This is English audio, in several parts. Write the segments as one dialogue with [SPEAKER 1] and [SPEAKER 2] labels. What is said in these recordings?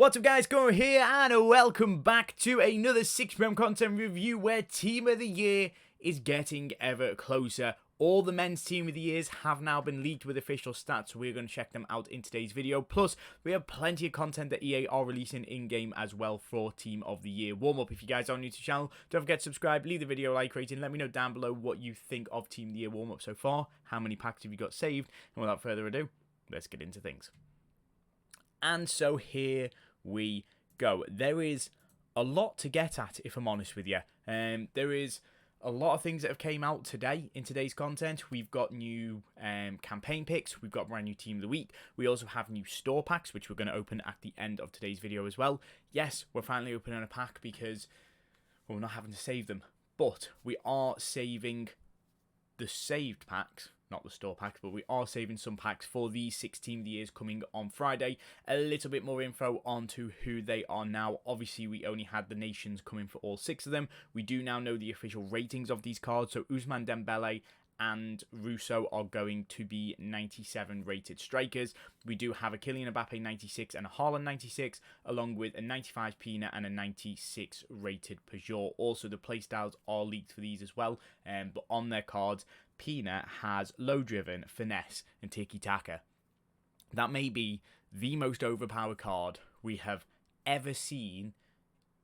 [SPEAKER 1] What's up guys, Go here and welcome back to another 6 PM content review where Team of the Year is getting ever closer. All the men's Team of the Years have now been leaked with official stats, so we're going to check them out in today's video. Plus, we have plenty of content that EA are releasing in-game as well for Team of the Year warm-up. If you guys are new to the channel, don't forget to subscribe, leave the video a like rating, let me know down below what you think of Team of the Year warm-up so far, how many packs have you got saved, and without further ado, let's get into things. And so here we go. There is a lot to get at, if I'm honest with you. There is a lot of things that have came out today in today's content. We've got new campaign picks. We've got brand new Team of the Week. We also have new store packs, which we're going to open at the end of today's video as well. Yes, we're finally opening a pack because we're not having to save them. But we are saving the saved packs. Not the store packs, but we are saving some packs for these 6 Team of the Years coming on Friday. A little bit more info onto who they are now. Obviously, we only had the nations coming for all 6 of them. We do now know the official ratings of these cards. So Ousmane Dembele and Russo are going to be 97 rated strikers. We do have a Kylian Mbappe 96 and a Haaland 96, along with a 95 Pina and a 96 rated Peugeot. Also, the playstyles are leaked for these as well, but on their cards, Pina has low driven, finesse, and tiki-taka. That may be the most overpowered card we have ever seen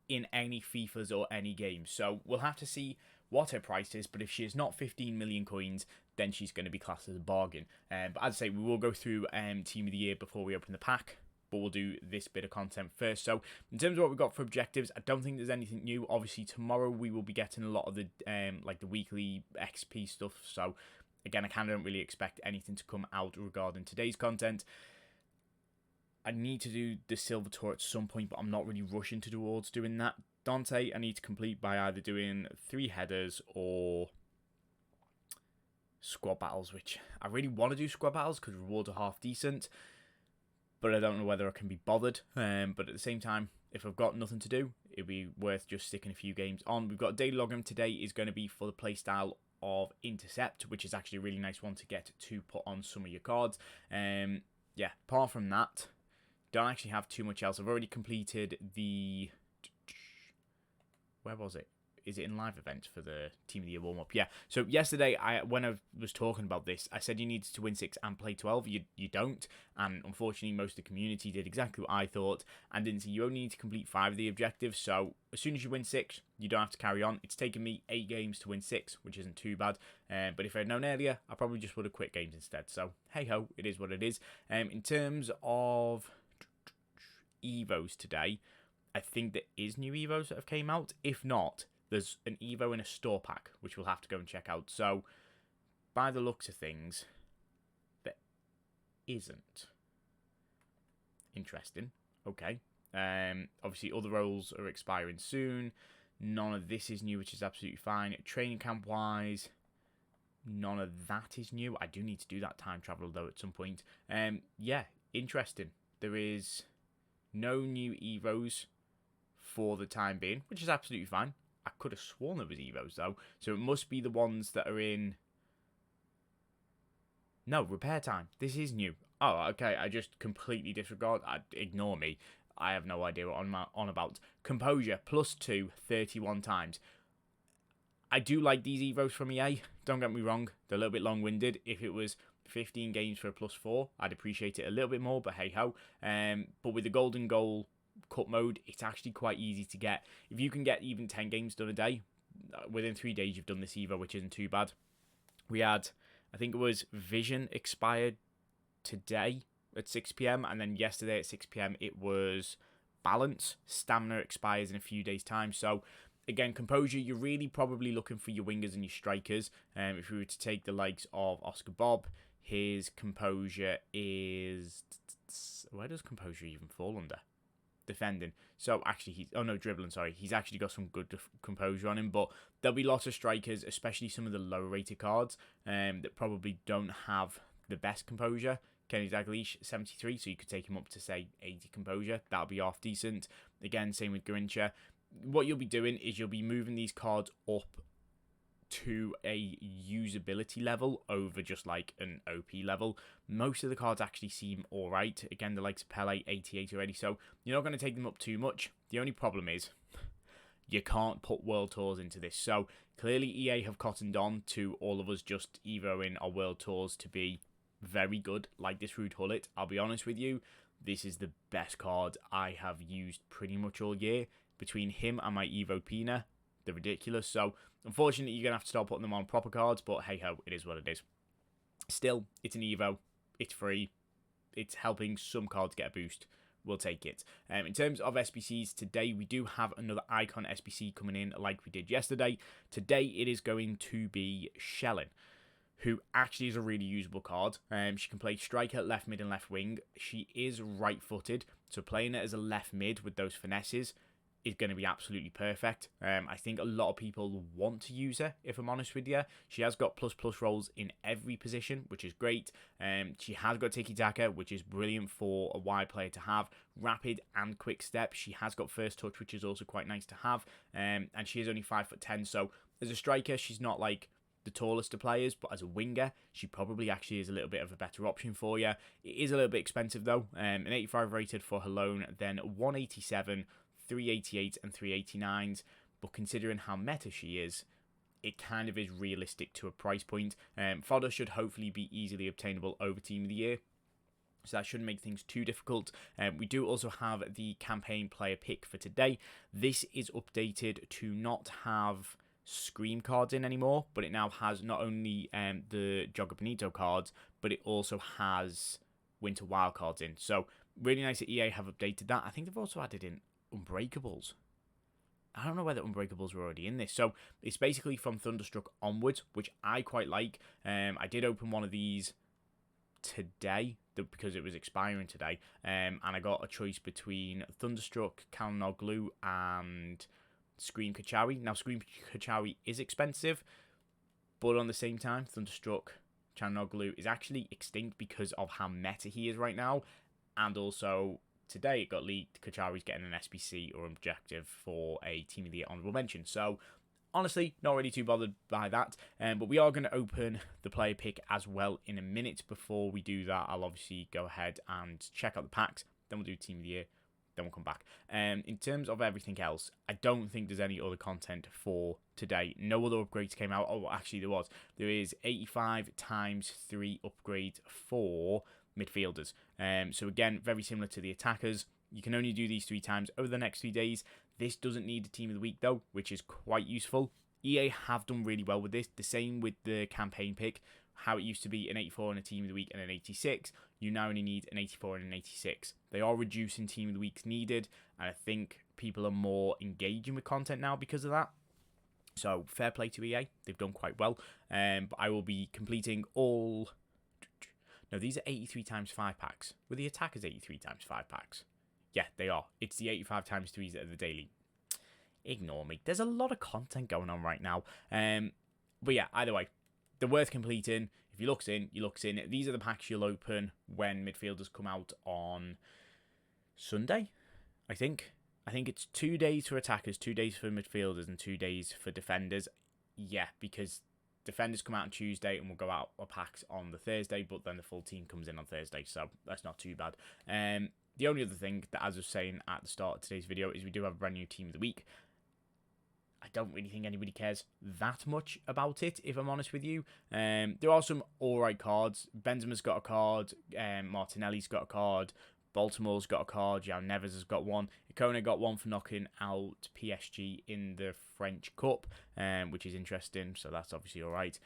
[SPEAKER 1] in any FIFAs or any games. So we'll have to see what her price is, but if she is not 15 million coins, then she's going to be classed as a bargain. But as I say, we will go through Team of the Year before we open the pack, but we'll do this bit of content first. So in terms of what we've got for objectives, I don't think there's anything new. Obviously tomorrow we will be getting a lot of the like the weekly XP stuff, so again I kind of don't really expect anything to come out regarding today's content. I need to do the silver tour at some point, but I'm not really rushing towards doing that. Dante, I need to complete by either doing 3 headers or squad battles, which I really want to do squad battles because rewards are half decent, but I don't know whether I can be bothered. But at the same time, if I've got nothing to do, it'd be worth just sticking a few games on. We've got a daily login today is going to be for the playstyle of Intercept, which is actually a really nice one to get to put on some of your cards. Yeah, apart from that, don't actually have too much else. I've already completed the... Where was it? Is it in live events for the Team of the Year warm-up? Yeah. So yesterday, when I was talking about this, I said you needed to win 6 and play 12. You don't. And unfortunately, most of the community did exactly what I thought and didn't see you only need to complete 5 of the objectives. So as soon as you win 6, you don't have to carry on. It's taken me 8 games to win 6, which isn't too bad. But if I'd known earlier, I probably just would have quit games instead. So hey-ho, it is what it is. In terms of evos today, I think there is new evos that have came out. If not, there's an evo in a store pack, which we'll have to go and check out. So, by the looks of things, there isn't. Interesting. Okay. Obviously, other roles are expiring soon. None of this is new, which is absolutely fine. Training camp-wise, none of that is new. I do need to do that time travel, though, at some point. Yeah, interesting. There is no new evos for the time being, which is absolutely fine. I could have sworn there was evos though, so it must be the ones that are in... No, repair time. This is new. Oh, okay, I just completely disregard. Ignore me. I have no idea what I'm on about. Composure, +2, 31 times. I do like these evos from EA. Don't get me wrong. They're a little bit long-winded. If it was 15 games for a +4, I'd appreciate it a little bit more, but hey-ho. But with the golden goal cut mode, it's actually quite easy to get. If you can get even 10 games done a day, within 3 days you've done this evo, which isn't too bad. We had, I think it was Vision expired today at 6 PM, and then yesterday at 6 PM it was Balance. Stamina expires in a few days time. So again, Composure, you're really probably looking for your wingers and your strikers. If we were to take the likes of Oscar Bob, his Composure is... Where does Composure even fall under? Defending. So actually he's... Oh no, dribbling, sorry. He's actually got some good composure on him, but there'll be lots of strikers, especially some of the lower rated cards, that probably don't have the best composure. Kenny Dalglish, 73, so you could take him up to, say, 80 composure. That'll be half decent. Again, same with Grincha. What you'll be doing is you'll be moving these cards up to a usability level over just like an OP level. Most of the cards actually seem alright. Again, the likes of Pele, 88 already, so you're not going to take them up too much. The only problem is you can't put World Tours into this. So clearly EA have cottoned on to all of us just evoing our World Tours to be very good, like this Rude Hullet. I'll be honest with you, this is the best card I have used pretty much all year. Between him and my Evo Pina, they're ridiculous. So unfortunately, you're going to have to start putting them on proper cards, but hey ho, it is what it is. Still, it's an Evo. It's free. It's helping some cards get a boost. We'll take it. In terms of SBCs, today we do have another Icon SBC coming in like we did yesterday. Today it is going to be Shellin, who actually is a really usable card. She can play striker, left mid and left wing. She is right-footed, so playing it as a left mid with those finesses is going to be absolutely perfect. I think a lot of people want to use her, if I'm honest with you. She has got plus rolls in every position, which is great. She has got tiki-taka, which is brilliant for a wide player to have. Rapid and quick step. She has got first touch, which is also quite nice to have. And she is only 5'10", so as a striker, she's not like the tallest of players, but as a winger, she probably actually is a little bit of a better option for you. It is a little bit expensive though. An 85 rated for her loan, then 187, 388 and 389s, but considering how meta she is, it kind of is realistic to a price point. Fodder should hopefully be easily obtainable over Team of the Year, so that shouldn't make things too difficult. We do also have the campaign player pick for today. This is updated to not have Scream cards in anymore, but it now has not only the Jogger Bonito cards, but it also has Winter Wild cards in. So really nice that EA have updated that. I think they've also added in Unbreakables. I don't know whether Unbreakables were already in this. So it's basically from Thunderstruck onwards, which I quite like. I did open one of these today because it was expiring today, and I got a choice between Thunderstruck, Kalnoglu, and Scream Kachawi. Now, Scream Kachawi is expensive, but on the same time, Thunderstruck Kalnoglu is actually extinct because of how meta he is right now, and also today it got leaked Kachawi's getting an SBC or objective for a Team of the Year honorable mention. So honestly, not really too bothered by that. But we are going to open the player pick as well in a minute. Before we do that, I'll obviously go ahead and check out the packs. Then we'll do Team of the Year. Then we'll come back. In terms of everything else, I don't think there's any other content for today. No other upgrades came out. Oh, actually there was. There is 85 times 3 upgrades for midfielders. So again, very similar to the attackers. You can only do these 3 times over the next 3 days. This doesn't need a Team of the Week though, which is quite useful. EA have done really well with this. The same with the campaign pick. How it used to be an 84 and a Team of the Week and an 86. You now only need an 84 and an 86. They are reducing Team of the Weeks needed, and I think people are more engaging with content now because of that. So fair play to EA. They've done quite well. But I will be completing all... No, these are 83 times 5 packs. Were the attackers 83 times 5 packs? Yeah, they are. It's the 85 times 3s that are the daily. Ignore me. There's a lot of content going on right now. But yeah, either way, they're worth completing. If you looks in, you looks in. These are the packs you'll open when midfielders come out on Sunday, I think. I think it's 2 days for attackers, 2 days for midfielders, and 2 days for defenders. Yeah, because defenders come out on Tuesday and we'll go out our packs on the Thursday, but then the full team comes in on Thursday, so that's not too bad. The only other thing that, as I was saying at the start of today's video, is we do have a brand new Team of the Week. I don't really think anybody cares that much about it, if I'm honest with you. There are some alright cards. Benzema's got a card, Martinelli's got a card, Baltimore's got a card, João Neves has got one, Icona got one for knocking out PSG in the French Cup, which is interesting, so that's obviously alright.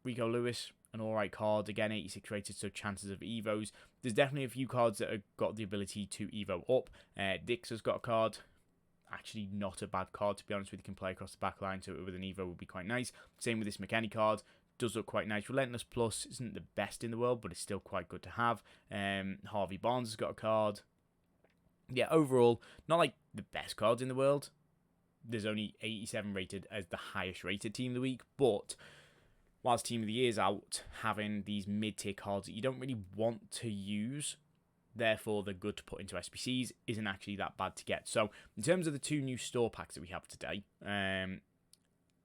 [SPEAKER 1] Rico Lewis, an alright card, again 86 rated, so chances of evos. There's definitely a few cards that have got the ability to evo up. Dix has got a card. Actually not a bad card, to be honest with you. Can play across the back line, so with an evo would be quite nice. Same with this McKennie card. Does look quite nice. Relentless Plus isn't the best in the world, but it's still quite good to have. Harvey Barnes has got a card. Yeah, overall, not like the best cards in the world. There's only 87 rated as the highest rated Team of the Week, but whilst Team of the Year is out, having these mid-tier cards that you don't really want to use, therefore they're good to put into SBCs, isn't actually that bad to get. So in terms of the 2 new store packs that we have today,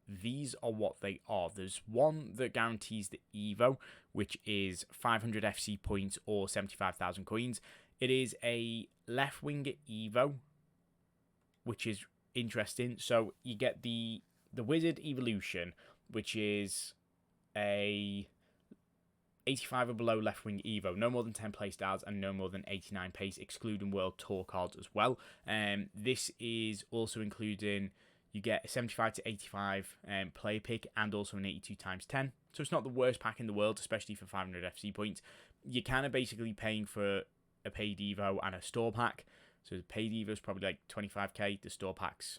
[SPEAKER 1] these are what they are. There's one that guarantees the Evo, which is 500 FC points or 75,000 coins. It is a left wing Evo, which is interesting. So you get the Wizard Evolution, which is a 85 or below left wing Evo, no more than 10 playstyles and no more than 89 pace, excluding World Tour cards as well. This is also including, you get a 75 to 85 player pick and also an 82 times 10. So it's not the worst pack in the world, especially for 500 FC points. You're kind of basically paying for a paid Evo and a store pack. So the paid Evo is probably like 25k, the store pack's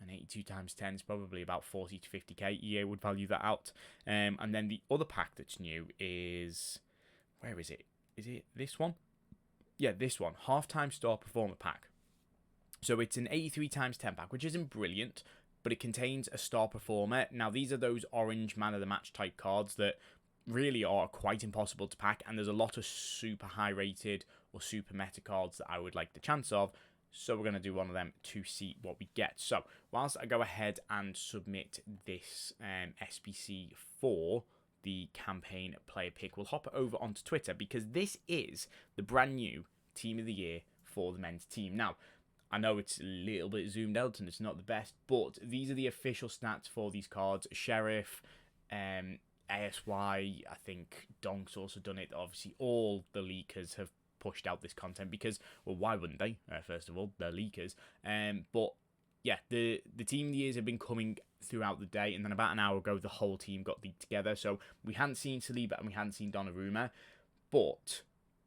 [SPEAKER 1] and 82 times 10 is probably about 40 to 50k. EA would value that out. And then the other pack that's new is... Where is it? Is it this one? Yeah, this one. Half-time Star Performer pack. So it's an 83 times 10 pack, which isn't brilliant, but it contains a Star Performer. Now, these are those orange Man of the Match type cards that really are quite impossible to pack, and there's a lot of super high-rated or super meta cards that I would like the chance of. So we're going to do one of them to see what we get. So whilst I go ahead and submit this SBC for the campaign player pick, we'll hop over onto Twitter because this is the brand new team of the year for the men's team. Now, I know it's a little bit zoomed out and it's not the best, but these are the official stats for these cards. Sheriff, ASY, I think Donk's also done it. Obviously, all the leakers have pushed out this content because, well, why wouldn't they? First of all, they're leakers. But yeah, the team of the years have been coming throughout the day, and then about an hour ago, the whole team got leaked together. So we hadn't seen Saliba and we hadn't seen Donnarumma, but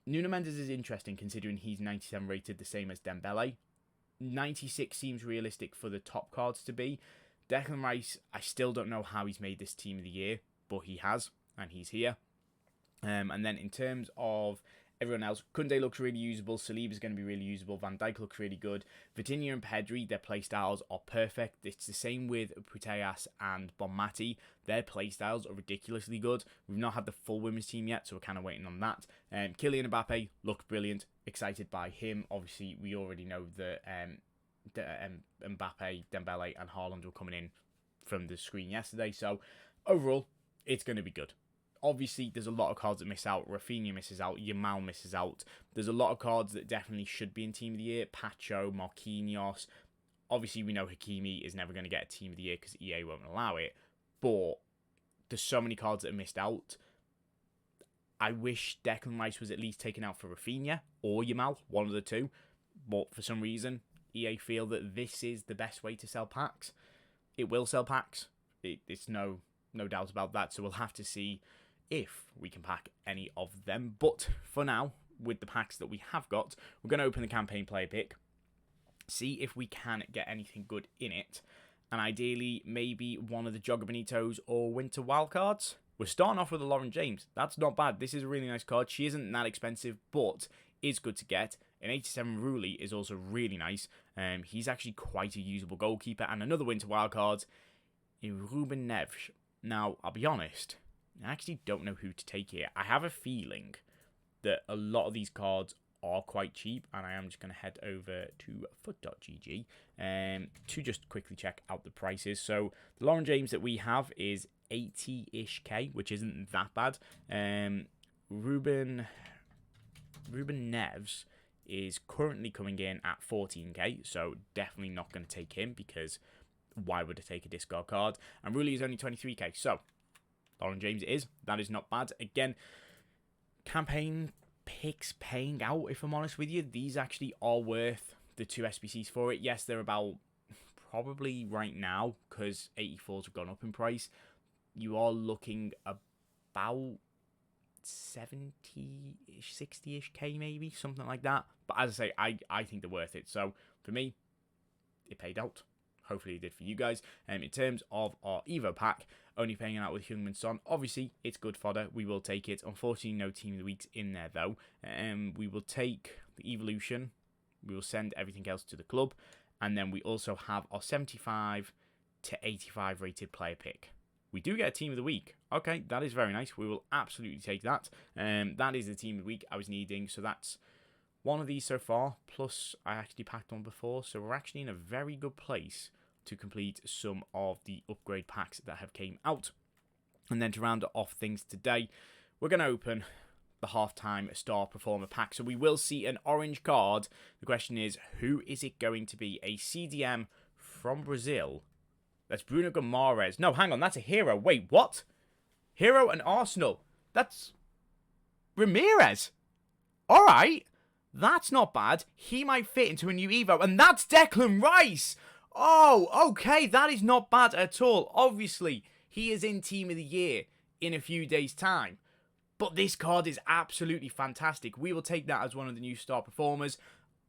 [SPEAKER 1] Nuno Mendes is interesting considering he's 97 rated, the same as Dembele. 96 seems realistic for the top cards to be. Declan Rice, I still don't know how he's made this team of the year, but he has, and he's here. And then in terms of everyone else, Koundé looks really usable. Saliba's going to be really usable. Van Dijk looks really good. Vitinha and Pedri, their playstyles are perfect. It's the same with Putellas and Bonmati. Their playstyles are ridiculously good. We've not had the full women's team yet, so we're kind of waiting on that. Kylian Mbappe looked brilliant. Excited by him. Obviously, we already know that Mbappe, Dembele and Haaland were coming in from the screen yesterday. So overall, it's going to be good. Obviously, there's a lot of cards that miss out. Rafinha misses out. Yamal misses out. There's a lot of cards that definitely should be in Team of the Year. Pacho, Marquinhos. Obviously, we know Hakimi is never going to get a Team of the Year because EA won't allow it. But there's so many cards that are missed out. I wish Declan Rice was at least taken out for Rafinha or Yamal, one of the two. But for some reason, EA feel that this is the best way to sell packs. It will sell packs. It's no doubt about that. So we'll have to see if we can pack any of them. But for now, with the packs that we have got, we're going to open the campaign player pick, see if we can get anything good in it, and ideally maybe one of the Jogger Bonitos or Winter Wildcards. We're starting off with a Lauren James. That's not bad. This is a really nice card. She isn't that expensive, but is good to get. An 87 Rulli is also really nice. He's actually quite a usable goalkeeper. And another Winter Wildcard in Ruben Neves. Now, I'll be honest, I actually don't know who to take here. I have a feeling that a lot of these cards are quite cheap, and I am just going to head over to foot.gg to just quickly check out the prices. So the Lauren James that we have is 80-ish K, which isn't that bad. Ruben Neves is currently coming in at 14k, so definitely not going to take him because why would I take a discard card? And Rulli is only 23k, so Lauren James it is. That is not bad. Again, campaign picks paying out, if I'm honest with you. These actually are worth the 2 SBCs for it. Yes, they're about, probably right now, because 84s have gone up in price, you are looking about 70-ish, 60-ish K maybe, something like that. But as I say, I think they're worth it. So for me, it paid out. Hopefully it did for you guys. In terms of our Evo pack, only paying out with Heung-min Son. Obviously, it's good fodder. We will take it. Unfortunately, no Team of the Weeks in there, though. We will take the Evolution. We will send everything else to the club. And then we also have our 75 to 85 rated player pick. We do get a Team of the Week. Okay, that is very nice. We will absolutely take that. That is the Team of the Week I was needing. So that's one of these so far. Plus, I actually packed one before. So we're actually in a very good place to complete some of the upgrade packs that have came out. And then to round off things today, we're going to open the halftime star performer pack. So we will see an orange card. The question is, who is it going to be? A CDM from Brazil. That's Bruno Guimaraes. No, hang on, that's a hero. Wait, what? Hero and Arsenal. That's Ramirez. All right. That's not bad. He might fit into a new Evo. And that's Declan Rice. Oh, okay. That is not bad at all. Obviously, he is in Team of the Year in a few days' time. But this card is absolutely fantastic. We will take that as one of the new star performers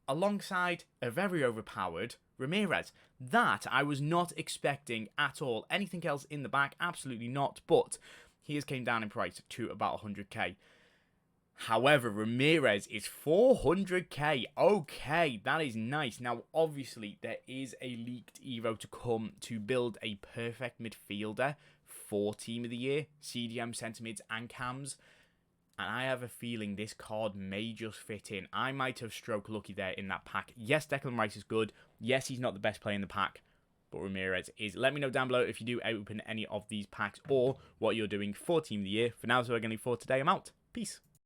[SPEAKER 1] alongside a very overpowered Ramirez. That I was not expecting at all. Anything else in the back? Absolutely not. But he has came down in price to about 100k. However, Ramirez is 400k. Okay, that is nice. Now, obviously, there is a leaked Evo to come to build a perfect midfielder for Team of the Year, CDM, centre mids, and cams. And I have a feeling this card may just fit in. I might have stroke lucky there in that pack. Yes, Declan Rice is good. Yes, he's not the best player in the pack, but Ramirez is. Let me know down below if you do open any of these packs or what you're doing for Team of the Year. For now, so we're going to leave for today. I'm out. Peace.